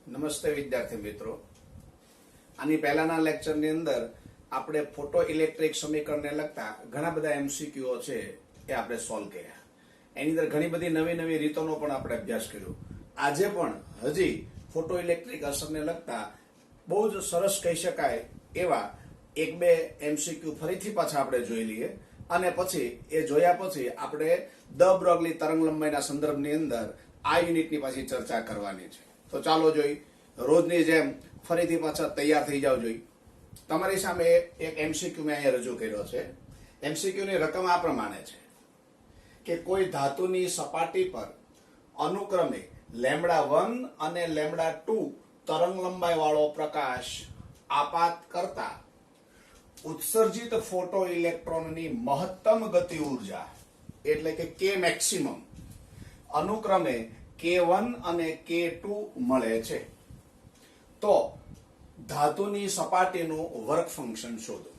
નમસ્તે વિદ્યાર્થી મિત્રો, આની પહેલાના લેક્ચરની અંદર આપણે ફોટો ઇલેક્ટ્રિક સમીકરણને લગતા ઘણા બધા એમસીક્યુઓ છે એ આપણે સોલ્વ કર્યા. એની અંદર ઘણી બધી નવી નવી રીતોનો પણ આપણે અભ્યાસ કર્યો. આજે પણ હજી ફોટો ઇલેક્ટ્રિક અસરને લગતા બહુ જ સરસ કહી શકાય એવા એક બે એમસીક્યુ ફરીથી પાછા આપણે જોઈ લઈએ અને પછી એ જોયા પછી આપણે દ બ્રોગલી તરંગ લંબાઈના સંદર્ભની અંદર આ યુનિટની પાછી ચર્ચા કરવાની છે. તો ચાલો જોઈ, રોજની જેમ ફરીથી પાછા તૈયાર થઈ જાવ જોઈ. તમારી સામે એક એમસીક્યુ મેં અહીંયા રજૂ કર્યો છે. એમસીક્યુની રકમ આ પ્રમાણે છે કે કોઈ ધાતુની સપાટી પર અનુક્રમે λ1 અને λ2 તરંગ લંબાઈ વાળો પ્રકાશ આપાત કરતા ઉત્સર્જિત ફોટો ઇલેક્ટ્રોનની મહત્તમ ગતિ ઉર્જા એટલે કે કે મેક્સિમમ અનુક્રમે K1 અને K2 મળે છે. તો ધાતુની સપાટીનું વર્ક ફંક્શન શોધો.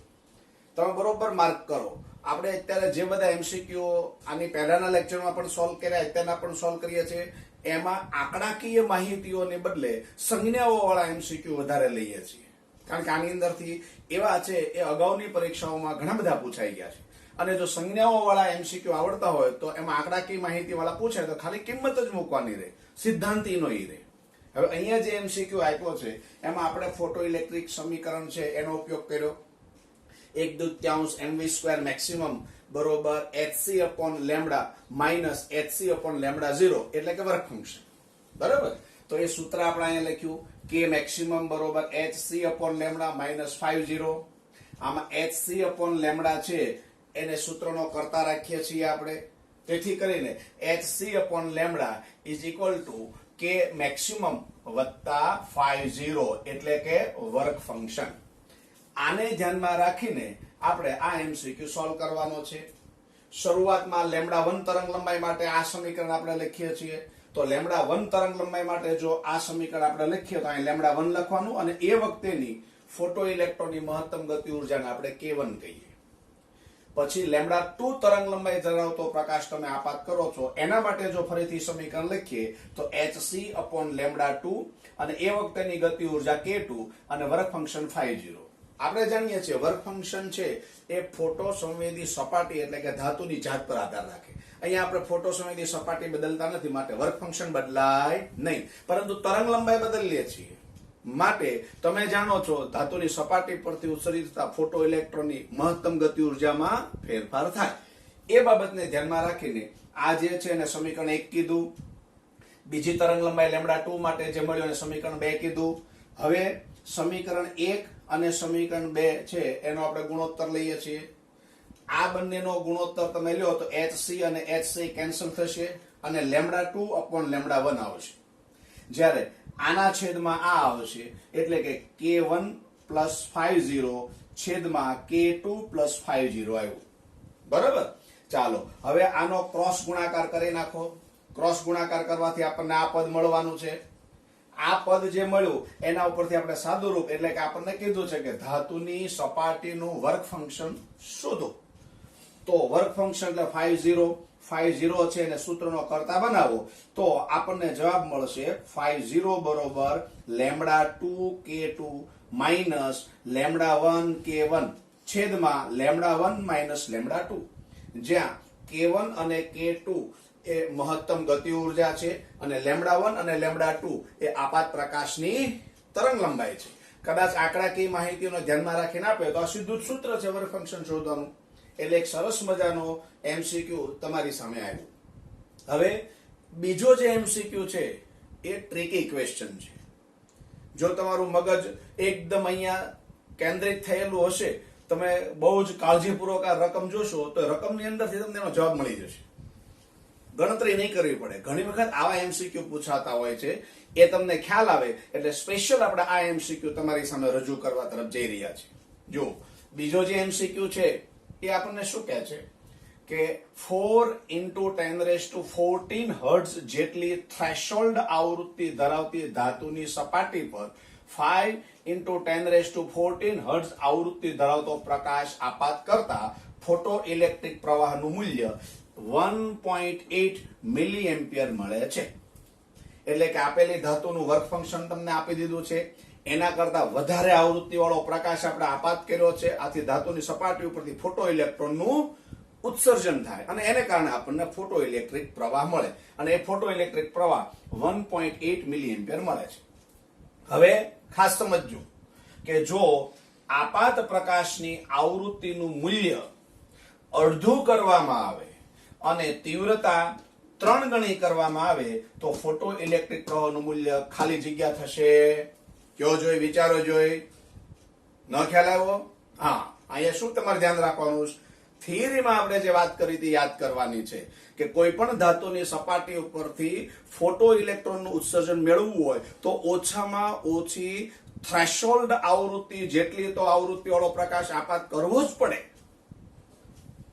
તમે બરોબર માર્ક કરો. આપણે અત્યારે જે બધા એમસીક્યુ આની પહેલાના લેક્ચરમાં પણ સોલ્વ કર્યા, અત્યારના પણ સોલ્વ કરીએ છીએ, એમાં આંકડાકીય માહિતીઓને બદલે સંજ્ઞાઓ વાળા એમસીક્યુ વધારે લઈએ છીએ. કારણ કે આની અંદરથી એવા છે એ અગાઉની પરીક્ષાઓમાં ઘણા બધા પૂછાઈ ગયા છે. અને જો સંજ્ઞાઓ વાળા એમસીક્યુ આવડતા હોય તો એમાં આંકડાકીય માહિતી વાળા પૂછે તો ખાલી કિંમત જ મૂકવાની રહે, સિદ્ધાંતી નો રહે. હવે અહીંયા જે એમસીક્યુ આપ્યો છે એમાં આપણે ફોટો ઇલેક્ટ્રિક સમીકરણ છે એનો ઉપયોગ કર્યો. 1/2 mv² મેક્સિમમ બરોબર hc/λ માઇનસ hc/λ0 એટલે કે વર્ક ફંક્શન. બરાબર, તો એ સૂત્ર આપણે અહીંયા લખ્યું કે મેક્સિમમ બરોબર hc/λ માઇનસ 50. આમાં hc/λ છે એને સૂત્રનો કરતા રાખીએ છીએ આપણે. તેથી કરીને hc/λ ઇઝ ઇક્વલ ટુ કે મેક્સિમમ વત્તા 50 એટલે કે વર્ક ફંક્શન. આને ધ્યાનમાં રાખીને આપણે આ એમસીક્યુ સોલ્વ કરવાનો છે. શરૂઆતમાં λ1 તરંગ લંબાઈ માટે આ સમીકરણ આપણે લખીએ છીએ. તો λ1 તરંગ લંબાઈ માટે જો આ સમીકરણ આપણે લખીએ તો અહીં λ1 લખવાનું અને એ વખતેની ફોટો ઇલેક્ટ્રોનની મહત્તમ ગતિ ઉર્જાને આપણે K1 કહીએ. પછી λ2 તરંગ લંબાઈ ધરાવતો પ્રકાશ તમે આપાત કરો છો એના માટે જો ફરીથી સમીકરણ લખીએ તો hc/λ2 અને એ વખતેની ગતિ ઉર્જા K2 અને વર્ક ફંક્શન 50. આપણે જાણીએ છીએ વર્ક ફંક્શન છે એ ફોટો સંવેદી સપાટી એટલે કે ધાતુની જાત પર આધાર રાખે. અહીંયા આપણે ફોટો સંવેદી સપાટી બદલતા નથી માટે વર્ક ફંક્શન બદલાય નહીં, પરંતુ તરંગ લંબાઈ બદલીએ છીએ. માટે તમે જાણો છો ધાતુની સપાટી પરથી ઉત્સર્જિત થતા ફોટો ઇલેક્ટ્રોનની મહત્તમ ગતિ ઉર્જામાં ફેરફાર થાય. એ બાબતને ધ્યાનમાં રાખીને આ જે છે એને સમીકરણ 1 કીધું. બીજી તરંગ લંબાઈ λ2 માટે જે મળ્યું એને સમીકરણ 2 કીધું. હવે સમીકરણ 1 અને સમીકરણ 2 છે એનો આપણે ગુણોત્તર લઈએ છીએ. આ બંનેનો ગુણોત્તર તમે લ્યો તો hc અને hc કેન્સલ થશે અને λ2/λ1 આવશે. જ્યારે આના છેદમાં આ આવશે એટલે કે K1 + 50 છેદમાં K2 + 50 આવ્યું. બરાબર, ચાલો હવે આનો ક્રોસ ગુણાકાર કરી નાખો. ક્રોસ ગુણાકાર કરવાથી આપણને આ પદ મળવાનું છે. આ પદ જે મળ્યું એના ઉપરથી આપણે સાદું રૂપ એટલે કે આપણને કીધું છે કે ધાતુની સપાટીનું વર્ક ફંક્શન શોધો. તો વર્ક ફંક્શન એટલે 50 છે એને સૂત્રનો કરતા બનાવો તો આપણને જવાબ મળશે 50 બરોબર λ2K2 માઇનસ λ1K1 છેદમાં λ1 માઇનસ λ2, જ્યાં K1 અને K2 એ મહત્તમ ગતિ ઉર્જા છે અને λ1 અને λ2 એ આપાત પ્રકાશની તરંગ લંબાઈ છે. કદાચ આંકડાકીય માહિતીનો ધ્યાનમાં રાખીને આપે તો આ સીધું જ સૂત્ર છે વર્ક ફંક્શન શોધવાનું. એટલે એક સરસ મજાનો એમસીક્યુ તમારી સામે આવ્યો. હવે બીજો જે એમસીક્યુ છે એ ટ્રિકી ક્વેશ્ચન છે. જો તમારું મગજ એકદમ અહીંયા કેન્દ્રિત થયેલું હશે, તમે બહુ જ કાળજીપૂર્વક આ રકમ જોશો તો રકમની અંદરથી તમને એનો જવાબ મળી જશે. ગણતરી નહીં કરવી પડે. ઘણી વખત આવા એમસીક્યુ પૂછાતા હોય છે, એ તમને ખ્યાલ આવે એટલે સ્પેશિયલ આપણે આ એમસીક્યુ તમારી સામે રજૂ કરવા તરફ જઈ રહ્યા છીએ. જો બીજો જે એમસીક્યુ છે એ આપણને શું કહે છે કે 4 × 10⁻14 હર્ટ્ઝ જેટલી થ્રેશોલ્ડ આવૃત્તિ ધરાવતી ધાતુની સપાટી પર 5 × 10⁻14 હર્ટ્ઝ આવૃત્તિ ધરાવતો પ્રકાશ આપાત કરતા ફોટો ઇલેક્ટ્રિક પ્રવાહનું મૂલ્ય 1.8 મિલી એમ્પિયર મળે છે. એટલે કે આપેલી ધાતુનું વર્ક ફંક્શન તમને આપી દીધું છે, એના કરતા વધારે આવૃત્તિ વાળો પ્રકાશ આપણે આપાત કર્યો છે, આથી ધાતુની સપાટી ઉપરથી ફોટો ઇલેક્ટ્રોનનું ઉત્સર્જન થાય અને એને કારણે આપણને ફોટો ઇલેક્ટ્રિક પ્રવાહ મળે અને એ ફોટો ઇલેક્ટ્રિક પ્રવાહ 1.8 મિલી એમ્પિયર મળે છે. હવે ખાસ સમજજો કે જો આપાત પ્રકાશની આવૃત્તિનું મૂલ્ય અડધું કરવામાં આવે અને તીવ્રતા 3 ગણી કરવામાં આવે તો ફોટો ઇલેક્ટ્રિક પ્રવાહનું મૂલ્ય ખાલી જગ્યા થશે. કયો જોઈ, વિચારો જોઈ, ન ખ્યાલ આવ્યો? હા, અહીંયા શું તમારે ધ્યાન રાખવાનું? થિયરીમાં આપણે જે વાત કરી હતી યાદ કરવાની છે કે કોઈ પણ ધાતુની સપાટી ઉપરથી ફોટો ઇલેક્ટ્રોનનું ઉત્સર્જન મેળવવું હોય તો ઓછામાં ઓછી થ્રેશોલ્ડ આવૃત્તિ જેટલી તો આવૃત્તિ વાળો પ્રકાશ આપાત કરવો જ પડે.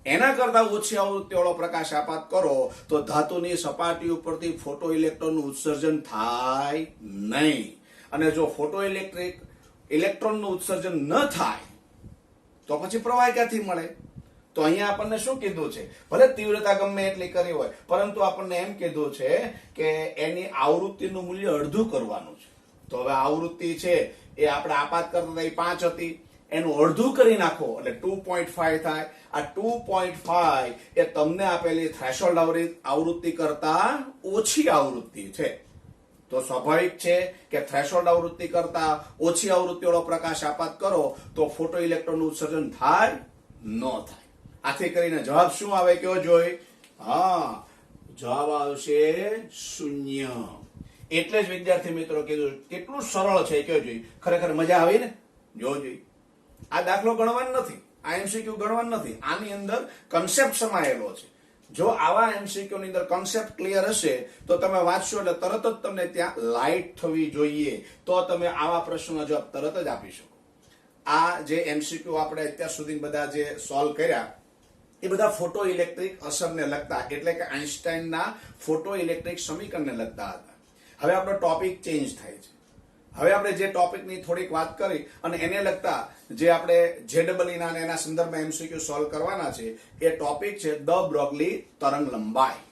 એના કરતા ઓછી આવૃત્તિ વાળો પ્રકાશ આપાત કરો તો ધાતુની સપાટી ઉપરથી ફોટો ઇલેક્ટ્રોનનું ઉત્સર્જન થાય નહીં. અને જો ફોટો ઇલેક્ટ્રોનનું ઉત્સર્જન ન થાય તો પછી પ્રવાહ ક્યાંથી મળે? તો અહીંયા આપણને શું કીધું છે? ભલે તીવ્રતા ગમે એટલી કરી હોય, પરંતુ આપણને એમ કીધું છે કે એની આવૃત્તિનું મૂલ્ય અડધું કરવાનું છે. તો હવે આવૃત્તિ છે એ આપણે આપાત કરતા હતા એ 5 હતી, એનું અડધું કરી નાખો એટલે 2.5 થાય. આ 2.5 એ તમને આપેલી થ્રેશોલ્ડ આવૃત્તિ કરતા ઓછી આવૃત્તિ છે. તો સ્વાભાવિક છે કે થ્રેશોલ્ડ આવૃત્તિ કરતા ઓછી આવૃત્તિ વાળો પ્રકાશ આપાત કરો તો ફોટો ઇલેક્ટ્રોનનું ઉત્સર્જન થાય ન થાય. આથી કરીને જવાબ શું આવે કયો જોઈ? હા, જવાબ આવશે 0. એટલે જ વિદ્યાર્થી મિત્રો કીધું કેટલું સરળ છે કયો જોઈ. ખરેખર મજા આવી ને? જો જોઈ, આ દાખલો ગણવાનો નથી, આ એમસીક્યુ ગણવાનો નથી, આની અંદર કન્સેપ્ટ સમાયેલો છે. જો આવા એમસીક્યુ ની અંદર કન્સેપ્ટ ક્લિયર હશે તો તમે વાંચશો એટલે તરત જ તમને ત્યાં લાઇટ થવી જોઈએ, તો તમે આવા પ્રશ્નોના જવાબ તરત જ આપી શકો. આ જે એમસીક્યુ આપણે અત્યાર સુધી બધા જે સોલ્વ કર્યા એ બધા ફોટો ઇલેક્ટ્રિક અસરને લગતા, એટલે કે આઇન્સ્ટાઈનના ફોટો ઇલેક્ટ્રિક સમીકરણને લગતા હતા. હવે આપણો ટોપિક ચેન્જ થાય છે. હવે આપણે જે ટોપિકની થોડીક વાત કરી અને એને લગતા જે આપણે જેડબલઈ ના એના સંદર્ભમાં એમસીક્યુ સોલ્વ કરવાના છે એ ટોપિક છે દ બ્રોગલી તરંગ લંબાઈ.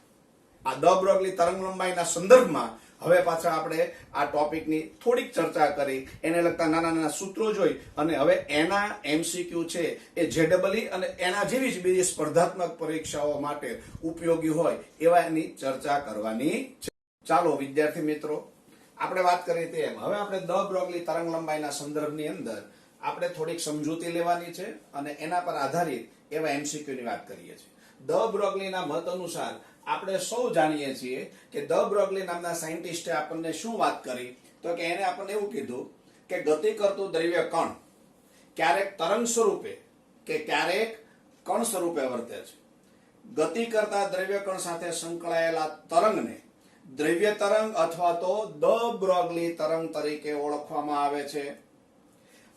આ દ બ્રોગલી તરંગ લંબાઈના સંદર્ભમાં હવે પાછા આપણે આ ટોપિકની થોડીક ચર્ચા કરી, એને લગતા નાના નાના સૂત્રો જોઈ અને હવે એના એમસીક્યુ છે એ જેડબલઈ અને એના જેવી જ બીજી સ્પર્ધાત્મક પરીક્ષાઓ માટે ઉપયોગી હોય એવા એની ચર્ચા કરવાની છે. ચાલો વિદ્યાર્થી મિત્રો, આપણે વાત કરી તેમ હવે આપણે દ બ્રોગલી તરંગ લંબાઈના સંદર્ભની અંદર આપણે થોડીક સમજૂતી લેવાની છે અને એના પર આધારિત એવા એમસીક્યુ ની વાત કરીએ છીએ. દ બ્રોગલીના મત અનુસાર આપણે સૌ જાણીએ છીએ કે દ બ્રોગલી નામના સાયન્ટિસ્ટે આપણને શું વાત કરી? તો કે એને આપણને એવું કીધું કે ગતિ કરતું દ્રવ્ય કણ ક્યારેક તરંગ સ્વરૂપે કે ક્યારેક કણ સ્વરૂપે વર્તે છે. ગતિ કરતા દ્રવ્ય કણ સાથે સંકળાયેલા તરંગને દ્રવ્ય તરંગ અથવા તો દ બ્રોગલી તરંગ તરીકે ઓળખવામાં આવે છે.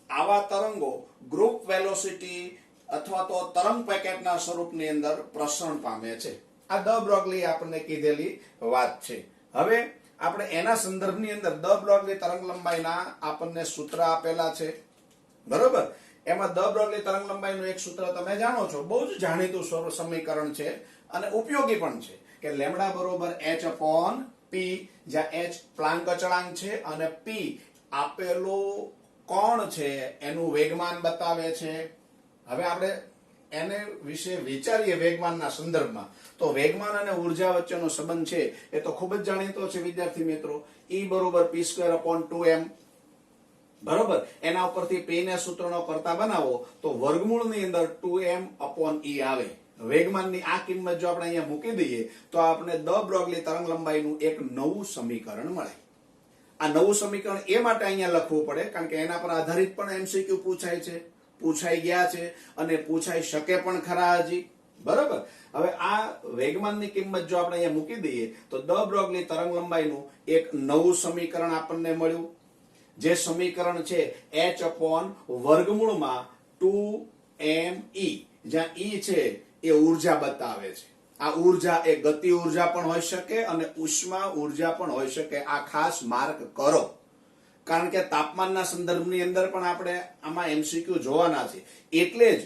આવા તરંગો ગ્રુપ વેલોસિટી અથવા તો તરંગ પેકેટના સ્વરૂપની અંદર પ્રસરણ પામે છે. આ દ બ્રોગલી આપણને કીધેલી વાત છે. હવે આપણે એના સંદર્ભની અંદર દ બ્રોગલી તરંગ લંબાઈના આપણને સૂત્ર આપેલા છે, બરોબર? એમાં દ બ્રોગલી તરંગ લંબાઈનું એક સૂત્ર તમે જાણો છો, બહુ જ જાણીતું સમીકરણ છે અને ઉપયોગી પણ છે કે લેમ્ડા બરોબર h/p, જ્યાં h પ્લાન્ક અચળાંક છે અને p આપેલો કોણ છે એનું વેગમાન બતાવે છે. હવે આપણે એને વિશે વિચારીએ વેગમાનના સંદર્ભમાં, તો વેગમાન અને ઉર્જા વચ્ચેનો સંબંધ છે એ તો ખૂબ જ જાણીતો છે વિદ્યાર્થી મિત્રો. E બરોબર p²/2m, બરોબર? એના ઉપરથી p ને સૂત્રનો કરતા બનાવો તો વર્ગમૂળની અંદર 2m/e આવે. વેગમાનની આ કિંમત જો આપણે અહીંયા મૂકી દઈએ તો આપણે દ બ્રોગલી તરંગ લંબાઈનું એક નવું સમીકરણ મળે. આ નવું સમીકરણ એ માટે અહીંયા લખવું પડે કારણ કે એના પર આધારિત પણ એમસીક્યુ પૂછાય છે, પૂછાઈ ગયા છે અને પૂછાઈ શકે પણ ખરા હજી, બરોબર? હવે આ વેગમાનની કિંમત જો આપણે અહીંયા મૂકી દઈએ તો દ બ્રોગલી તરંગ લંબાઈનું એક નવું સમીકરણ આપણને મળ્યું, જે સમીકરણ છે h/2me, જ્યાં e છે એ ઉર્જા બતાવે છે. આ ઉર્જા એ ગતિ ઉર્જા પણ હોઈ શકે અને ઉષ્મા ઉર્જા પણ હોઈ શકે. આ ખાસ માર્ક કરો કારણ કે તાપમાનના સંદર્ભની અંદર પણ આપણે આમાં એમસીક્યુ જોવાના છે. એટલે જ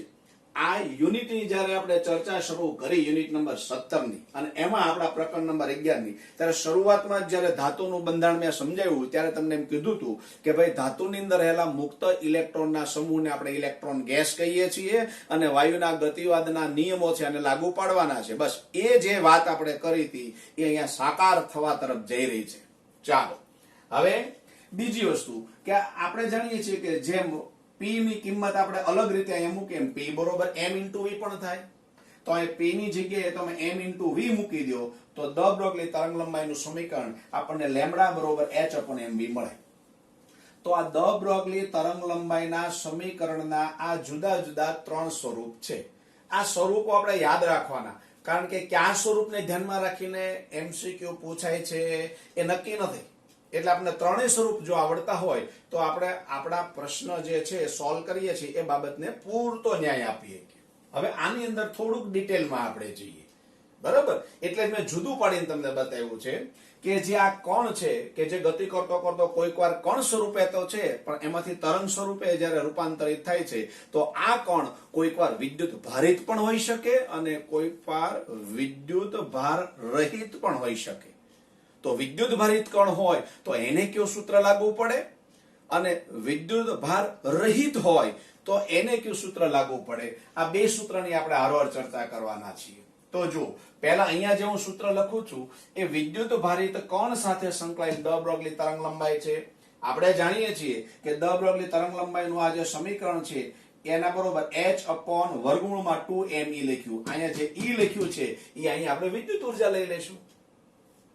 આ યુનિટની જ્યારે આપણે ચર્ચા શરૂ કરી યુનિટ નંબર 17 ની અને એમાં આપણા પ્રકરણ નંબર 11 ની ત્યારે શરૂઆતમાં જ્યારે ધાતુનું બંધારણ મેં સમજાવ્યું ત્યારે તમને એમ કીધું હતું કે ભાઈ ધાતુની અંદર રહેલા મુક્ત ઇલેક્ટ્રોનના સમૂહને આપણે ઇલેક્ટ્રોન ગેસ કહીએ છીએ અને વાયુના ગતિવાદના નિયમો છે અને લાગુ પાડવાના છે. બસ એ જે વાત આપણે કરી હતી એ અહીંયા સાકાર થવા તરફ જઈ રહી છે. ચાલો હવે બીજી વસ્તુ કે આપણે જાણીએ છીએ કે જેમ P ની કિંમત આપણે અલગ રીતે અહીંયા મૂકીએ P બરોબર m * v પણ થાય. તો અહીં P ની જગ્યાએ તમે m * v મૂકી દો તો દ બ્રોગલી તરંગલંબાઈનું સમીકરણ આપણને લેમ્બડા બરોબર h/mv મળે. તો આ દ બ્રોગલી તરંગલંબાઈના સમીકરણના આ જુદા જુદા 3 સ્વરૂપ છે. આ સ્વરૂપો આપણે યાદ રાખવાના, કારણ કે કયા સ્વરૂપને ધ્યાનમાં રાખીને MCQ પૂછાય છે એ નક્કી નથી. એટલે આપણે ત્રણેય સ્વરૂપ જો આવડતા હોય તો આપણે આપણા પ્રશ્ન જે છે સોલ્વ કરીએ છીએ એ બાબતને પૂરતો ન્યાય આપીએ. હવે આની અંદર થોડુંક ડિટેલમાં આપણે જઈએ, બરાબર? એટલે મેં જુદું પાડીને તમને બતાવ્યું છે કે જે આ કણ છે કે જે ગતિ કરતો કરતો કોઈક વાર કણ સ્વરૂપે તો છે પણ એમાંથી તરંગ સ્વરૂપે જ્યારે રૂપાંતરિત થાય છે તો આ કણ કોઈક વાર વિદ્યુત ભારિત પણ હોઈ શકે અને કોઈક વાર વિદ્યુત ભાર રહિત પણ હોઈ શકે. તો વિદ્યુત ભારિત કણ હોય તો એને કયો સૂત્ર લાગુ પડે અને વિદ્યુત ભાર રહિત હોય તો એને કયું સૂત્ર લાગુ પડે. આ બે સૂત્રની આપણે હારોહાર ચર્ચા કરવાના છીએ. તો જો પહેલા અહીંયા જે હું સૂત્ર લખું છું એ વિદ્યુત ભારિત કણ સાથે સંકળાયેલ દ બ્રોગલી તરંગલંબાઈ છે. આપણે જાણીએ છીએ કે દ બ્રોગલી તરંગલંબાઈનું આ જે સમીકરણ છે એના બરોબર h/√2me લખ્યું. અહીંયા જે e લખ્યું છે એ અહીંયા આપણે વિદ્યુત ઉર્જા લઈ લેશું,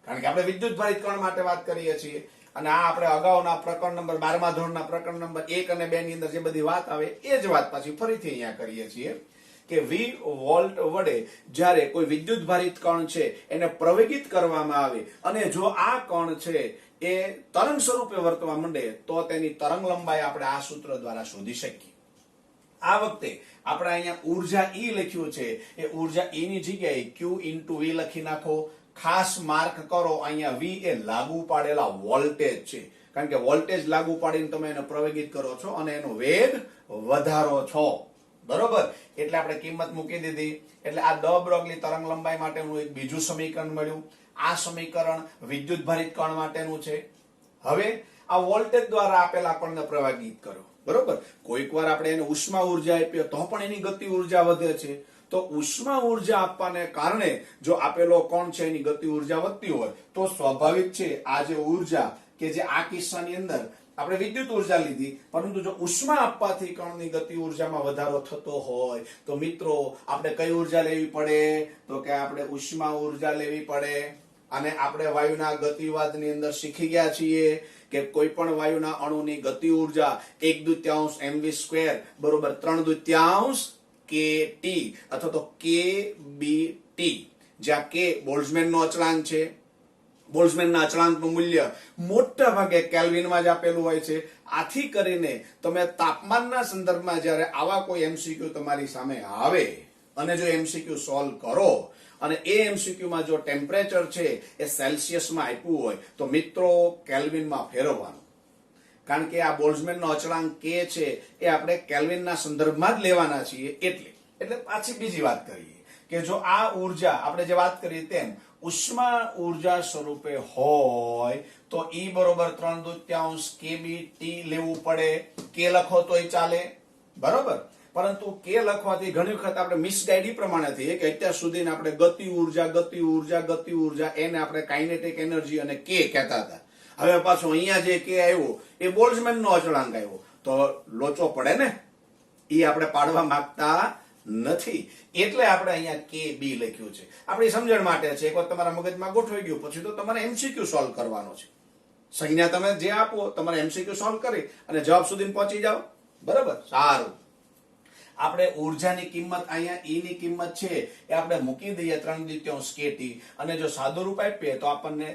કારણ કે આપણે વિદ્યુત ભારિત કણ માટે વાત કરીએ છીએ. અને આ આપણે અગાઉના પ્રકરણ નંબર 12મા ધોરણના પ્રકરણ નંબર 1 અને 2 ની અંદર જે બધી વાત આવે એ જ વાત પાછી ફરીથી અહીંયા કરીએ છીએ કે v વોલ્ટ વડે જ્યારે કોઈ વિદ્યુત ભારિત કણ છે એને પ્રવેગિત કરવામાં આવે અને જો આ કણ છે એ તરંગ સ્વરૂપે વર્તવા માંડે તો તેની તરંગ લંબાઈ આપણે આ સૂત્ર દ્વારા શોધી શકીએ. આ વખતે આપણે અહીંયા ઉર્જા E લખ્યું છે એ ઉર્જા E ની જગ્યાએ q * v લખી નાખો. ખાસ માર્ક કરો, અહીંયા v એ લાગુ પાડેલા વોલ્ટેજ છે, કારણ કે વોલ્ટેજ લાગુ પાડીને તમે એને પ્રવેગિત કરો છો અને એનો વેગ વધારો છો, બરોબર? એટલે આપણે કિંમત મૂકી દીધી. એટલે આ દ બ્રોગલી તરંગ લંબાઈ માટેનું એક બીજું સમીકરણ મળ્યું. આ સમીકરણ વિદ્યુત ભારિત કણ માટેનું છે. હવે આ વોલ્ટેજ દ્વારા આપેલા કણને પ્રવેગિત કરો, બરોબર? કોઈક વાર આપણે એને ઉષ્મા ઉર્જા આપીએ તો પણ એની ગતિ ઉર્જા વધે છે. તો ઉષ્મા ઉર્જા આપવાને કારણે જો આપેલો કણ છે એની ગતિ ઉર્જા વધતી હોય તો સ્વાભાવિક છે આ જે ઉર્જા કે જે આ કિસ્સાની અંદર આપણે વિદ્યુત ઉર્જા લીધી, પરંતુ જો ઉષ્મા આપવાથી કણની ગતિ ઉર્જામાં વધારો થતો હોય તો મિત્રો આપણે કઈ ઉર્જા લેવી પડે? તો કે આપણે ઉષ્મા ઉર્જા લેવી પડે. અને આપણે વાયુના ગતિવાદની અંદર શીખી ગયા છીએ કે કોઈ પણ વાયુના અણુની ગતિ ઉર્જા 1/2 mv² બરોબર 3/2 kT અથવા તો kBT, જ્યાં k બોલ્ટ્ઝમેનનો અચળાંક છે. બોલ્ટ્ઝમેનના અચળાંકનું મૂલ્ય મોટા ભાગે કેલ્વિનમાં જ આપેલું હોય છે. આથી કરીને તમે તાપમાનના સંદર્ભમાં જ્યારે આવા કોઈ MCQ તમારી સામે આવે અને જો MCQ સોલ્વ કરો અને એ MCQ માં જો ટેમ્પરેચર છે એ સેલ્સિયસમાં આપ્યું હોય તો મિત્રો કેલ્વિનમાં ફેરવવાનું, કારણ કે આ બોલ્ટ્ઝમેનનો અચળાંક k છે એ આપણે કેલ્વિનના સંદર્ભમાં જ લેવાના છીએ. એટલે પાછી બીજી વાત કરીએ કે જો આ ઉર્જા આપણે જે વાત કરી તેમ ઉષ્મા ઉર્જા સ્વરૂપે હોય તો E બરોબર 3/2 kBT લેવું પડે. k લખો તોય ચાલે, બરોબર? પરંતુ k લખવાથી ઘણી વખત આપણે મિસગાઈડ પ્રમાણે થઈએ કે અત્યાર સુધી આપણે ગતિ ઉર્જા એને આપણે કાઇનેટિક એનર્જી અને k કહેતા હતા. હવે પાછું અહીંયા જે k આવ્યો એ બોલ્ટ્ઝમેનનો અચળાંક આવ્યો તો લોચો પડે ને, એ આપણે પાડવા માંગતા નથી. એટલે આપણે અહીંયા kB લખ્યું છે. આપણી સમજણ માટે છે. એકવાર તમારા મગજમાં ગોઠવાઈ ગયું પછી તો તમારે MCQ સોલ્વ કરવાનો છે. સંજ્ઞા તમે જે આપો તમારે MCQ સોલ્વ કરી અને જવાબ સુધી પહોંચી જાઓ, બરાબર? સારું, આપણે ઉર્જાની કિંમત અહીંયા E ની કિંમત છે એ આપણે મૂકી દઈએ 3/2 kT અને જો સાદું રૂપ આપીએ તો આપણને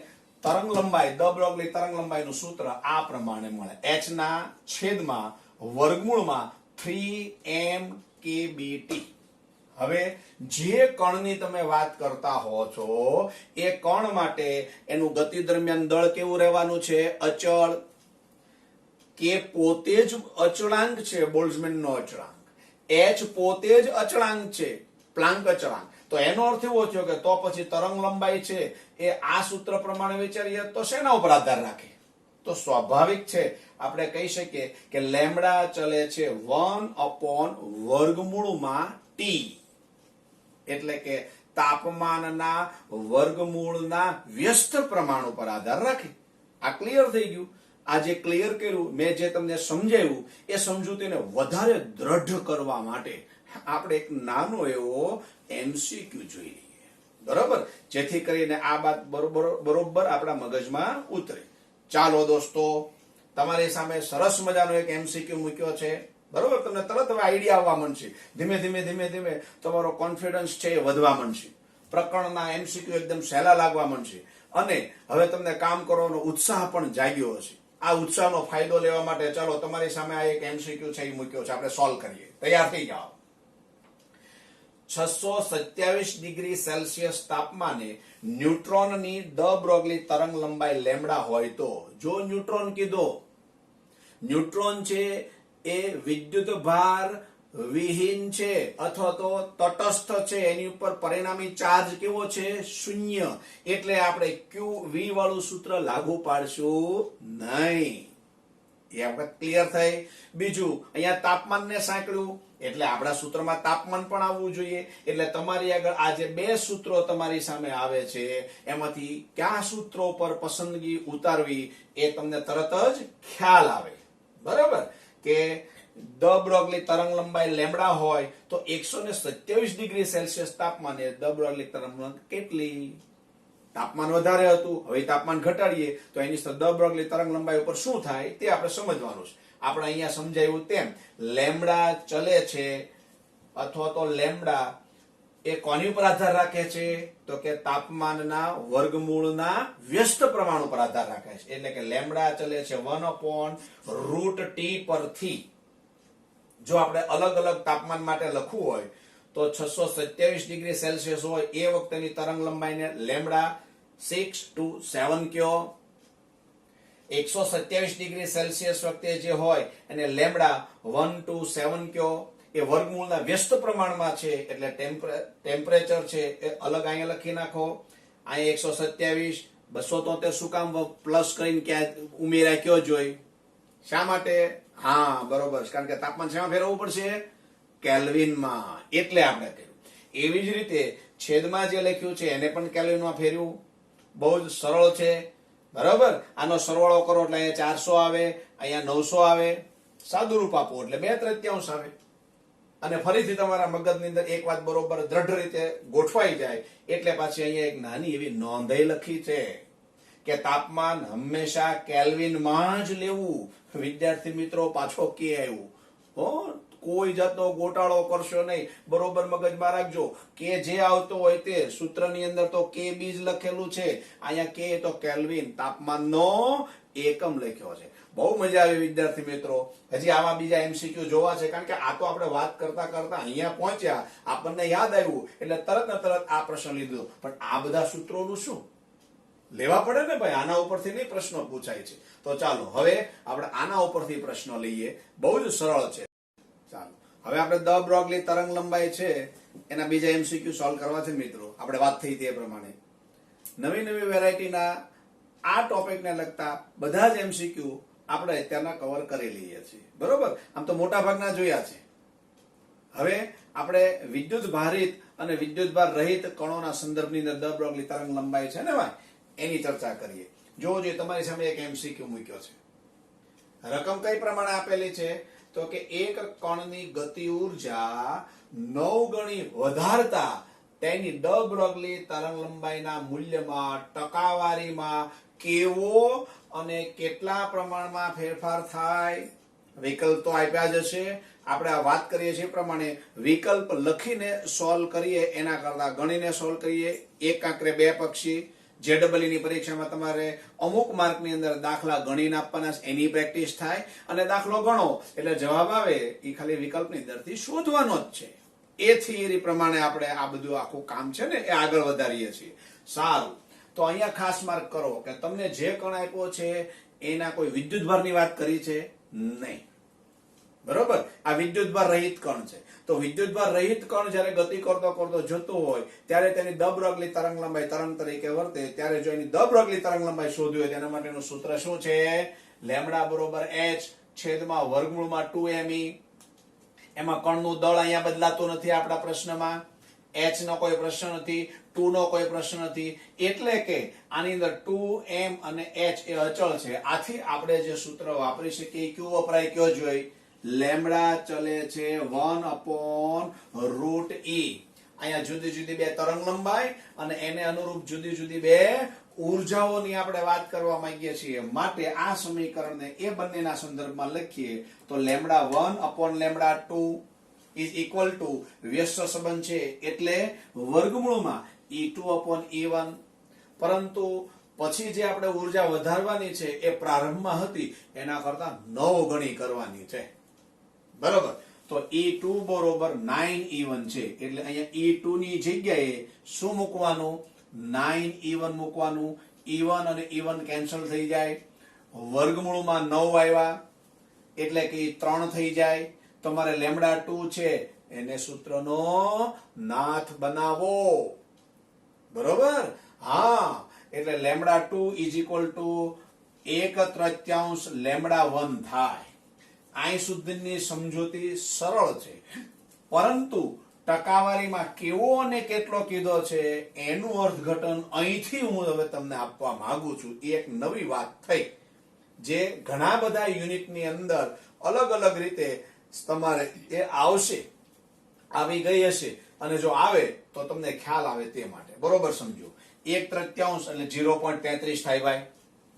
તરંગ લંબાઈ દ બ્રોગલી તરંગ લંબાઈનું સૂત્ર આ પ્રમાણે મળે: h/3m kBT. હવે જે કણની તમે વાત કરતા હો છો એ કણ માટે એનું ગતિ દરમિયાન દળ કેવું રહેવાનું છે? અચળ. કે પોતે જ અચળાંક છે બોલ્ટ્ઝમેનનો અચળાંક, h પોતે જ અચળાંક છે, પ્લાન્ક અચળાંક. તો એનો અર્થ એવો થયો કે તો પછી તરંગ લંબાઈ છે એ આ સૂત્ર પ્રમાણે વિચારીએ તો શેના ઉપર આધાર રાખે? તો સ્વાભાવિક છે આપણે કહી શકીએ કે લેમ્ડા ચલે છે 1/વર્ગમૂળમાં t, એટલે કે તાપમાનના વર્ગમૂળના વ્યસ્ત પ્રમાણ ઉપર આધાર રાખે. આ ક્લિયર થઈ ગયું? આ જે ક્લિયર કર્યું, મેં જે તમને સમજાવ્યું એ સમજૂતીને વધારે દ્રઢ કરવા માટે આપણે એક નાનો એવો એમસીક્યુ જોઈ લઈએ, બરોબર, જેથી કરીને આ વાત બરોબર આપણા મગજમાં ઉતરે. ચાલો દોસ્તો, તમારી સામે સરસ મજાનો એક એમસીક્યુ મૂક્યો છે, બરોબર. તમને તરત હવે આઈડિયા આવવા માંડશે. ધીમે ધીમે તમારો કોન્ફિડન્સ છે એ વધવા માંડશે. પ્રકરણના એમસીક્યુ એકદમ સહેલા લાગવા માંડશે અને હવે તમને કામ કરવાનો ઉત્સાહ પણ જાગ્યો હશે. આ ઉત્સાહનો ફાયદો લેવા માટે ચાલો તમારી સામે આ એક એમસીક્યુ છે એ મૂક્યો છે, આપણે સોલ્વ કરીએ. તૈયાર થઈ જાઓ. 627 ડિગ્રી સેલ્સિયસ તાપમાને ન્યુટ્રોનની ડ બ્રોગલી તરંગ લંબાઈ લેમ્ડા હોય તો, જો ન્યુટ્રોન કીધો, ન્યુટ્રોન છે એ વિદ્યુત ભાર વિહીન છે અથવા તો તટસ્થ છે, એની ઉપર પરિણામી ચાર્જ કેવો છે? શૂન્ય. એટલે આપણે QV વાળું સૂત્ર લાગુ પાડશું નહીં. એ આપણે ક્લિયર થઈ. બીજું, અહીંયા તાપમાનને સાંકળ્યું એટલે આપણા સૂત્રમાં તાપમાન પણ આવવું જોઈએ. એટલે તમારી આગળ આ જે બે સૂત્રો તમારી સામે આવે છે એમાંથી કયા સૂત્રો પર પસંદગી ઉતારવી એ તમને તરત જ ખ્યાલ આવે, બરાબર. કે દ બ્રોગલી તરંગ લંબાઈ લેમ્ડા હોય તો 127 ડિગ્રી સેલ્સિયસ તાપમાને દ બ્રોગલી તરંગ લંબાઈ કેટલી? તાપમાન વધારે હતું, હવે તાપમાન ઘટાડીએ તો એની દ બ્રોગલી તરંગ લંબાઈ ઉપર શું થાય તે આપણે સમજવાનું છે. આપણે અહીંયા સમજાવ્યું તેમ લેમ્ડા ચલે છે અથવા તો લેમ્ડા એ કોની ઉપર આધાર રાખે છે? તો કે તાપમાનના વર્ગમૂળના વ્યસ્ત પ્રમાણ ઉપર આધાર રાખે છે. એટલે કે લેમ્ડા ચલે છે 1/√T પરથી. જો આપણે અલગ અલગ તાપમાન માટે લખવું હોય તો 627 ડિગ્રી સેલ્સિયસ હોય એ વખતેની તરંગ લંબાઈને લેમ્ડા 6 to 7 કયો. 127 ડિગ્રી સેલ્સિયસ વખતે જે હોય એને લેમ્ડા 1 to 7 કયો. એ વર્ગમૂળના વ્યસ્ત પ્રમાણમાં છે એટલે ટેમ્પરેચર છે એ અલગ અહીંયા લખી નાખો. અહીંયા 127 273 શું કામ પ્લસ કરીને ક્યાં ઉમેર્યા કયો જોઈ? શા માટે? હા, બરોબર, કારણ કે તાપમાન શેમાં ફેરવવું પડશે? કેલ્વિનમાં. એટલે આપણે કર્યું. એવી જ રીતે છેદમાં જે લખ્યું છે એને પણ કેલ્વિનમાં ફેરવ્યું. બહુ જ સરળ છે, બરાબર. આનો સરવાળો કરો એટલે અહીંયા 400 આવે, અહીંયા 900 આવે. સાદું રૂપ આપો એટલે 2/3 આવે. અને ફરીથી તમારા મગજની અંદર એક વાત બરોબર દ્રઢ રીતે ગોઠવાઈ જાય એટલે પાછી અહીંયા એક નાની એવી નોંધઈ લખી છે કે તાપમાન હંમેશા કેલ્વિનમાં જ લેવું. વિદ્યાર્થી મિત્રો પાછો કે આવ્યું હો, કોઈ જાતનો ગોટાળો કરશો નહીં, બરોબર મગજમાં રાખજો. કે જે આવતો હોય તે સૂત્રની અંદર તો કે બીજ લખેલું છે, અહીંયા કે તો કેલ્વિન તાપમાનનો એકમ લખ્યો છે. બહુ મજા આવી વિદ્યાર્થી મિત્રો. હજી આવા બીજા એમસીક્યુ જોવા છે, કારણ કે આ તો આપણે વાત કરતા કરતા અહીંયા પહોંચ્યા, આપણને યાદ આવ્યું એટલે તરત ને તરત આ પ્રશ્ન લીધો. પણ આ બધા સૂત્રોનું શું લેવા પડે ને ભાઈ, આના ઉપરથી નહીં પ્રશ્નો પૂછાય છે. તો ચાલો હવે આપણે આના ઉપરથી પ્રશ્નો લઈએ. બહુ જ સરળ છે. ચાલો હવે આપણે દ બ્રોગલી તરંગ લંબાઈ છે એના બીજા એમસીક્યુ સોલ્વ કરવા છે મિત્રો. આપણે વાત થઈ તે પ્રમાણે નવી નવી વેરાયટીના આ ટોપિકને લગતા બધા જ એમસીક્યુ આપણે અત્યારના કવર કરી લઈએ છીએ, બરોબર. આમ તો મોટા ભાગના જોયા છે. હવે આપણે વિદ્યુત ભારિત અને વિદ્યુત ભાર રહિત કણોના સંદર્ભની અંદર દ બ્રોગલી તરંગ લંબાઈ છે ને ભાઈ, એની ચર્ચા કરીએ. જો તમારી સામે એક એમસીક્યુ મૂક્યો છે. રકમ કઈ પ્રમાણે આપેલી છે? તો કે એક કણની ગતિ ઉર્જા 9 ગણી વધારતા તેની દ બ્રોગલી તરંગ લંબાઈના મૂલ્યમાં ટકાવારીમાં કેવો અને કેટલા પ્રમાણમાં ફેરફાર થાય? વિકલ્પ તો આપ્યા જ હશે. આપણે આ વાત કરીએ છીએ પ્રમાણે વિકલ્પ લખીને સોલ્વ કરીએ એના કરતા ગણીને સોલ્વ કરીએ. 1 આંકરે 2 પક્ષી. JEE ની પરીક્ષામાં તમારે અમુક માર્કની અંદર દાખલા ગણીને આપવાના, એની પ્રેક્ટિસ થાય અને દાખલો ગણો એટલે જવાબ આવે એ ખાલી વિકલ્પની અંદરથી શોધવાનો જ છે. એ થિયરી પ્રમાણે આપણે આ બધું આખું કામ છે ને એ આગળ વધારીએ છીએ. સારું, તો અહીંયા ખાસ માર્ક કરો કે તમને જે કણ આપ્યો છે એના કોઈ વિદ્યુત ભારની વાત કરી છે નહીં, બરોબર, આ વિદ્યુતભાર રહિત કણ છે. તો વિદ્યુતભાર રહિત કણ જ્યારે ગતિ કરતો કરતો જતો હોય ત્યારે તેની દબરગલી તરંગ લંબાઈ તરંગ તરીકે વર્તે. ત્યારે જો એની દબરગલી તરંગ લંબાઈ શોધવી હોય તેના માટેનું સૂત્ર શું છે? લેમ્ડા બરોબર h છેદમાં વર્ગમૂળમાં 2me. એમાં કણનું દળ અહીંયા બદલાતું નથી આપણા પ્રશ્નમાં. h નો કોઈ પ્રશ્ન નથી, 2 નો કોઈ પ્રશ્ન નથી. એટલે કે આની અંદર 2m અને h એ અચળ છે. આથી આપણે જે સૂત્ર વાપરી શકીએ કયું વપરાય? કયો જોઈ? લેમ્ડા ચલે છે 1/√e. અહીંયા જુદી જુદી બે તરંગ લંબાઈ અને એને અનુરૂપ જુદી જુદી બે ઉર્જાઓની આપણે વાત કરવા માંગીએ છીએ. માટે આ સમીકરણને એ બંનેના સંદર્ભમાં લખીએ તો લેમ્ડા 1/લેમ્ડા 2 ઇઝ ઇક્વલ ટુ વ્યસ્ત સંબંધ છે એટલે વર્ગમૂળમાં E2/E1. પરંતુ પછી જે આપણે ઉર્જા વધારવાની છે એ પ્રારંભમાં હતી એના કરતા 9 ગણી કરવાની છે. બરોબર, તો E2 બરોબર 9E1 છે. એટલે અહીંયા E2 ની જગ્યાએ શું મૂકવાનું? 9E1 મૂકવાનું. E1 અને E1 કેન્સલ થઈ જાય. વર્ગમૂળમાં 9 આવ્યા એટલે કે 3 થઈ જાય. તમારે લેમ્ડા 2 છે એને સૂત્રનો નાથ બનાવો. બરોબર, હા. એટલે lambda 2 is equal two 1/3 lambda 1 થાય. અહીં સુધીની સમજૂતી સરળ છે, પરંતુ ટકાવારીમાં કેવો અને કેટલો કીધો છે એનું અર્થઘટન અહીંથી હું હવે તમને આપવા માંગુ છું. એક નવી વાત થઈ જે ઘણા બધા યુનિટની અંદર અલગ અલગ રીતે તમારે એ આવશે, આવી ગઈ હશે, અને જો આવે તો તમને ખ્યાલ આવે તે માટે. બરોબર સમજો. 1/3 એટલે 0.33 થાય ભાઈ.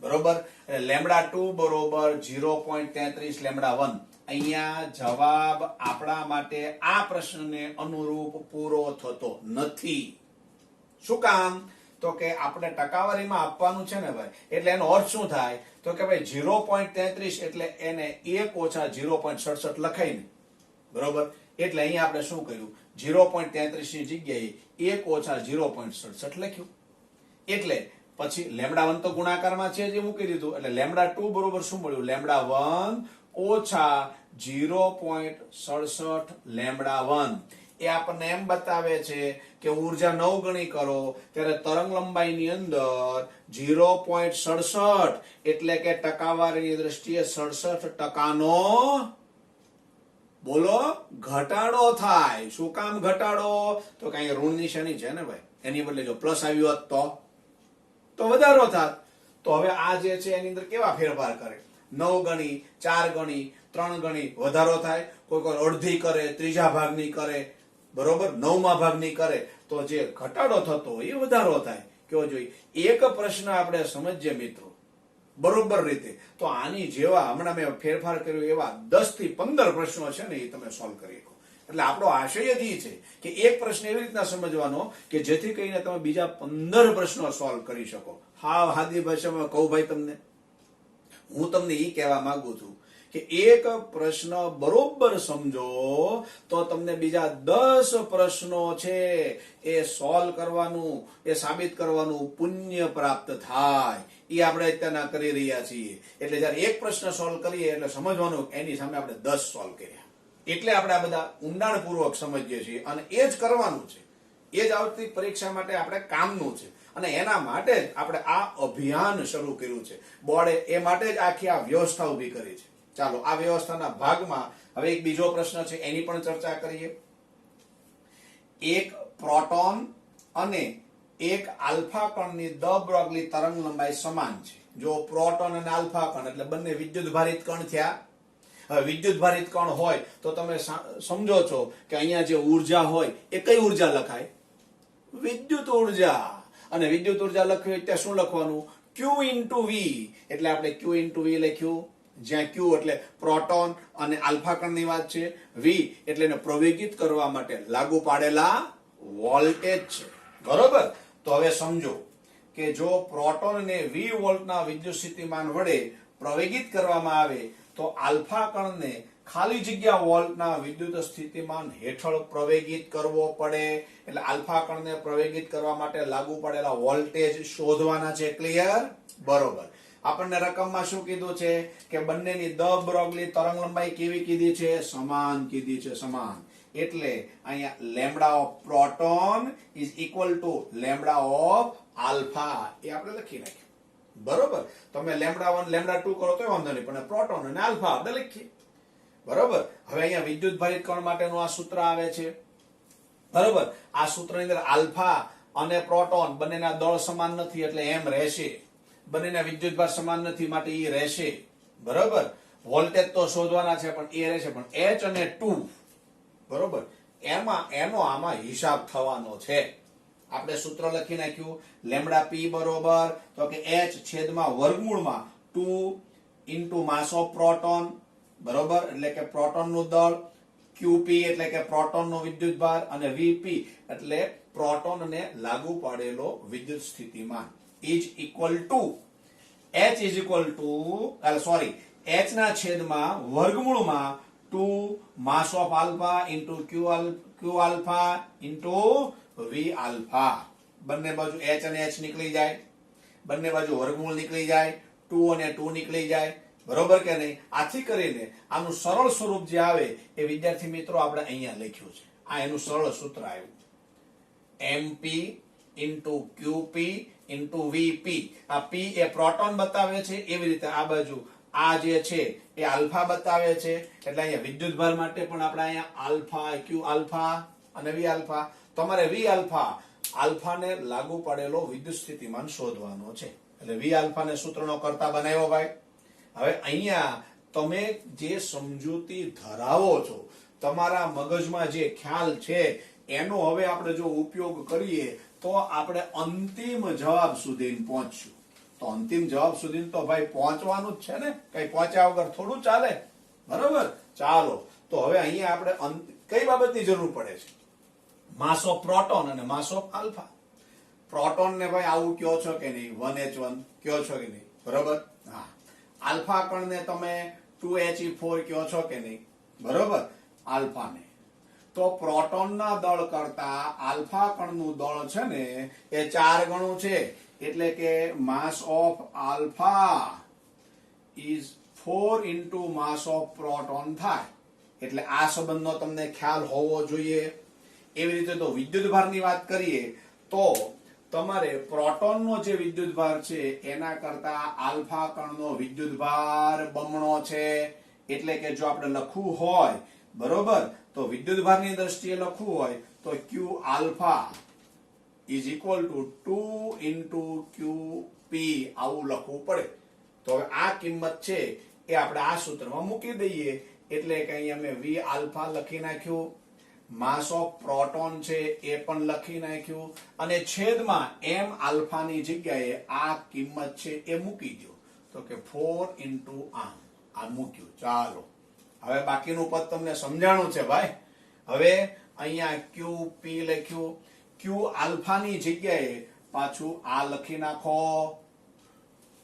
બરોબર, એટલે લેમ્ડા 2 બરોબર 0.33 લેમ્ડા 1. અહીંયા જવાબ આપણા માટે આ પ્રશ્નને અનુરૂપ પૂરો થતો નથી. શું કામ? તો કે આપણે ટકાવારીમાં આપવાનું છે ને ભાઈ, એટલે એનો અર્થ શું થાય? તો કે ભાઈ 0.33 એટલે એને 1 ઓછા 0.67 લખાય ને. બરોબર, એટલે અહીંયા આપણે શું કર્યું? 0.33 ની જગ્યાએ 1 ઓછા 0.67 લખ્યું. એટલે પછી લેમ્ડા 1 તો ગુણાકારમાં છે જે મૂકી દીધું. એટલે લેમ્ડા 2 બરોબર શું મળ્યું? લેમ્ડા 1 ઓછા 0.67 લેમ્ડા 1. એ આપણને એમ બતાવે છે કે ઉર્જા 9 ગણી કરો ત્યારે તરંગ લંબાઈની અંદર 0.67 એટલે કે ટકાવારીની દ્રષ્ટિએ 67% બોલો ઘટાડો થાય. શું કામ ઘટાડો? તો કઈ ઋણ નિશાની છે ને ભાઈ, એની બદલે જો પ્લસ આવ્યું હોત તો વધારો થાત. તો હવે આ જે છે એની અંદર કેવા ફેરફાર કરે? 9 ગણી, 4 ગણી, 3 ગણી વધારો થાય. કોઈ અડધી કરે, ત્રીજા ભાગની કરે, બરોબર, 9મા ભાગની કરે, તો જે ઘટાડો થતો હોય એ વધારો થાય. કેવો જોઈએ? એક પ્રશ્ન આપણે સમજીએ મિત્રો બરોબર રીતે તો આની જેવા હમણાં મેં ફેરફાર કર્યો એવા 10 થી 15 પ્રશ્નો છે ને એ તમે સોલ્વ કરી શકો. એટલે આપણો આશય જ છે કે એક પ્રશ્ન એવી રીતના સમજવાનો કે જેથી કરીને તમે બીજા 15 પ્રશ્નો સોલ્વ કરી શકો. હા, હાદી ભાષામાં કહું ભાઈ તમને, હું તમને એ કહેવા માંગુ છું કે એક પ્રશ્ન બરોબર સમજો તો તમને બીજા 10 પ્રશ્નો છે એ સોલ્વ કરવાનું, એ સાબિત કરવાનું પુણ્ય પ્રાપ્ત થાય. એ આપણે અત્યારના કરી રહ્યા છીએ. એટલે જયારે એક પ્રશ્ન સોલ્વ કરીએ એટલે સમજવાનું એની સામે આપણે 10 સોલ્વ કર્યા. એટલે આપણે આ બધા ઊંડાણપૂર્વક સમજીએ છીએ અને એ જ કરવાનું છે. એ જ આવતી પરીક્ષા માટે આપણે કામનું છે અને એના માટે જ આપણે આ અભિયાન શરૂ કર્યું છે. બોર્ડે એ માટે જ આખી આ વ્યવસ્થા ઊભી કરી છે. ચાલો આ વ્યવસ્થાના ભાગમાં હવે એક બીજો પ્રશ્ન છે એની પણ ચર્ચા કરીએ. એક પ્રોટોન અને એક આલ્ફા કણની દબરગલી તરંગ લંબાઈ સમાન છે. જો પ્રોટોન અને આલ્ફા કણ એટલે બંને વિદ્યુત ભારિત કણ થયા. હવે વિદ્યુત ભારિત કણ હોય તો તમે સમજો છો કે અહીંયા જે ઉર્જા હોય એ કઈ ઉર્જા લખાય? વિદ્યુત ઉર્જા. અને વિદ્યુત ઉર્જા લખવી હોય ત્યાં શું લખવાનું? Q into V. એટલે આપણે Q into V લખ્યું. જ્યાં Q એટલે પ્રોટોન અને આલ્ફા કણની વાત છે, V એટલે એને પ્રવેગિત કરવા માટે લાગુ પાડેલા વોલ્ટેજ છે. બરોબર, તો હવે સમજો કે જો પ્રોટોનને V વોલ્ટના વિદ્યુત સ્થિતિમાન વડે પ્રવેગિત કરવામાં આવે તો આલ્ફા કણને ખાલી જગ્યા વોલ્ટના વિદ્યુત સ્થિતિમાન હેઠળ પ્રવેગિત કરવો પડે. એટલે આલ્ફા કણને પ્રવેગિત કરવા માટે લાગુ પડેલા વોલ્ટેજ શોધવાના છે. ક્લિયર? બરોબર. આપણને રકમમાં શું કીધું છે કે બંનેની દ બ્રોગલી તરંગ લંબાઈ કેવી કીધી છે? સમાન કીધી છે, સમાન. એટલે અહીંયા lambda of proton is equal to lambda of alpha, એ આપણે લખી નાખ્યું. બરોબર, તમે લેમ્બડા 1 લેમ્બડા 2 કરો તો વાંધો નહીં, પણ પ્રોટોન અને આલ્ફા આપણે લખીએ. બરોબર, હવે અહીંયા વિદ્યુત ભારિત કણ માટેનું આ સૂત્ર આવે છે. બરોબર, આ સૂત્રની અંદર આલ્ફા અને પ્રોટોન બંનેના દળ સમાન નથી એટલે એમ રહેશે, બંનેના વિદ્યુતભાર સમાન નથી માટે એ રહેશે. બરોબર, વોલ્ટેજ તો શોધવાના છે પણ એ રહેશે, પણ H અને 2 બરોબર એનો આમાં હિસાબ થવાનો છે. આપણે સૂત્ર લખી નાખ્યું લેમ્બડા p બરોબર તો કે H છેદમાં વર્ગમૂળમાં 2 ઇન્ટુ માસ ઓફ પ્રોટોન, બરોબર, એટલે કે પ્રોટોનનું દળ, QP એટલે કે પ્રોટોનનો વિદ્યુતભાર, અને VP એટલે પ્રોટોનને લાગુ પાડેલો વિદ્યુત સ્થિતિમાન ઇઝ ઇક્વલ ટુ H ના છેદમાં વર્ગમૂળમાં 2 માસ of alpha into Q alpha into V alpha. બંને બાજુ H અને H નીકળી જાય, બંને બાજુ વર્ગમૂળ નીકળી જાય, 2 અને 2 નીકળી જાય. બરોબર કે નહીં? આથી કરીને આનું સરળ સ્વરૂપ જે આવે એ વિદ્યાર્થી મિત્રો આપણે અહીંયા લખ્યું છે. આ એનું સરળ સૂત્ર આવ્યું, MP into QP into VP. આ P એ પ્રોટોન બતાવે છે, એવી રીતે આ બાજુ આ જે છે એ આલ્ફા બતાવે છે. એટલે અહીંયા વિદ્યુતભાર માટે પણ આપણે અહીંયા આલ્ફા, Q આલ્ફા અને V આલ્ફા. તમારે V આલ્ફાને લાગુ પડેલો વિદ્યુત સ્થિતિમાન શોધવાનો છે. એટલે V આલ્ફાને સૂત્રનો કરતા બનાવ્યો ભાઈ. હવે અહીંયા તમે જે સમજૂતી ધરાવો છો, તમારા મગજમાં જે ખ્યાલ છે એનો હવે આપણે જો ઉપયોગ કરીએ તો આપણે અંતિમ જવાબ સુધી પહોંચશું. તો અંતિમ જવાબ સુધી તો ભાઈ પહોંચવાનું જ છે ને, કઈ પહોંચ્યા વગર થોડું ચાલે. બરોબર, ચાલો તો હવે અહીંયા આપણે કઈ બાબતની જરૂર પડે છે? માસ ઓફ પ્રોટોન અને માસ ઓફ આલ્ફા. પ્રોટોન ને ભાઈ આવું કયો છો કે નહીં? 1h1 કયો છો કે નહીં? બરોબર, હા. આલ્ફા કણને તમે 2He4 કયો છો કે નહીં? બરોબર, આલ્ફાને. તો પ્રોટોનના દળ કરતા આલ્ફા કણનું દળ છે ને એ 4 ગણું છે. એટલે કે માસ of alpha is 4 into mass of proton થાય. એટલે આ સંબંધનો તમને ખ્યાલ હોવો જોઈએ. એવી રીતે તો વિદ્યુતભારની વાત કરીએ તો તમારે પ્રોટોનનો જે વિદ્યુતભાર છે એના કરતા આલ્ફા કણનો વિદ્યુતભાર બમણો છે. એટલે કે જો આપણે લખવું હોય, બરોબર, તો વિદ્યુતભારની દ્રષ્ટિએ લખવું હોય તો Q alpha is equal two 2 into QP આવું લખવું પડે. તો હવે આ કિંમત છે એ આપણે આ સૂત્રમાં મૂકી દઈએ. એટલે કે અહીંયા મેં V આલ્ફા લખી નાખ્યું, માસ ઓફ પ્રોટોન છે એ પણ લખી નાખ્યું, અને છેદમાં m આલ્ફાની જગ્યાએ આ કિંમત છે એ મૂકી દો. તો કે 4 ઇન્ટુ આ મૂક્યું. ચાલો હવે બાકીનું પદ તમને સમજાણું છે ભાઈ. હવે અહીંયા QP લખ્યું, Q આલ્ફાની જગ્યાએ પાછું આ લખી નાખો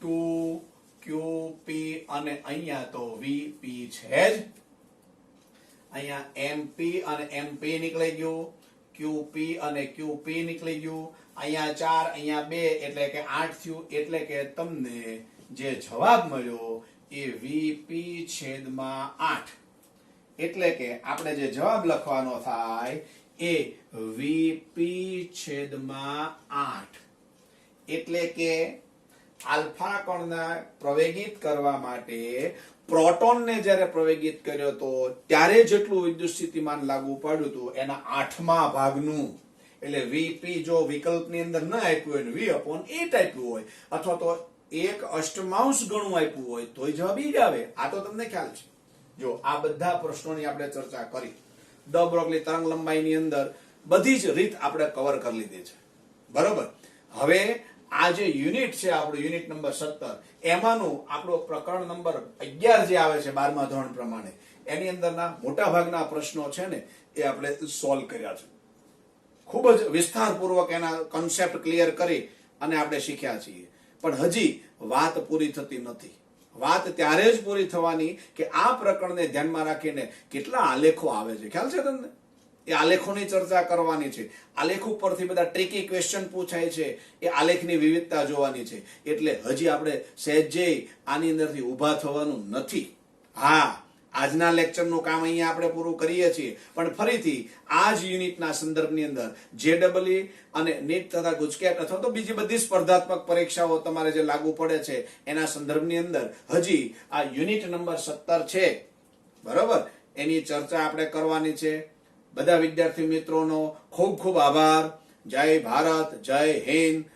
2QP, અને અહીંયા તો VP છે જ. અહીંયા MP અને MP નીકળી ગયું, QP અને QP નીકળી ગયું. અહીંયા 4 અહીંયા 2 એટલે કે 8 થયું. એટલે કે તમને જે જવાબ મળ્યો એ VP છેદમાં 8. એટલે કે આપણે જે જવાબ લખવાનો થાય એ VP છેદમાં 8. એટલે કે આલ્ફા કણના પ્રવેગિત કરવા માટે પ્રોટોનને જ્યારે પ્રવેગિત કર્યો તો ત્યારે જેટલું વિદ્યુત સ્થિતિમાન લાગુ પડ્યું હતું એના 8મા ભાગનું. એટલે VP જો વિકલ્પની અંદર ન આપ્યું હોય, V/8 આપ્યું હોય, અથવા તો 1/8 ગણું આપ્યું હોય તોય જવાબ ઈ જ આવે. આ તો તમને ખ્યાલ છે. જો આ બધા પ્રશ્નોની આપણે ચર્ચા કરી. દ બ્રોગલી તરંગ લંબાઈની અંદર બધી જ રીત આપણે કવર કરી લીધી છે. બરોબર, હવે આ જે યુનિટ છે આપણું યુનિટ નંબર 17, એમાંનું આપણું પ્રકરણ નંબર 11 જે આવે છે 12મા ધોરણ પ્રમાણે, એની અંદરના મોટા ભાગના પ્રશ્નો છે ને એ આપણે સોલ્વ કર્યા છે. ખૂબ જ વિસ્તારપૂર્વક એના કોન્સેપ્ટ ક્લિયર કરી અને આપણે શીખ્યા છીએ. પણ હજી વાત પૂરી થતી નથી. વાત ત્યારે જ પૂરી થવાની કે આ પ્રકરણને ધ્યાનમાં રાખીને કેટલા આલેખો આવે છે, ખ્યાલ છે તમને? એ આલેખોની ચર્ચા કરવાની છે. આલેખ ઉપરથી બધા ટ્રિકી ક્વેશ્ચન પૂછાય છે, એ આલેખની વિવિધતા જોવાની છે. એટલે હજી આપણે સહેજે આની અંદરથી ઊભા થવાનું નથી. હા, આજના લેક્ચરનું કામ અહીંયા આપણે પૂરું કરીએ છીએ, પણ ફરીથી આ જ યુનિટના સંદર્ભની અંદર JEE અને નીટ તથા ગુજકેટ અથવા તો બીજી બધી સ્પર્ધાત્મક પરીક્ષાઓ તમારે જે લાગુ પડે છે એના સંદર્ભની અંદર હજી આ યુનિટ નંબર 17 છે, બરોબર, એની ચર્ચા આપણે કરવાની છે. બધા વિદ્યાર્થી મિત્રોનો ખૂબ ખૂબ આભાર. જય ભારત, જય હિન્દ,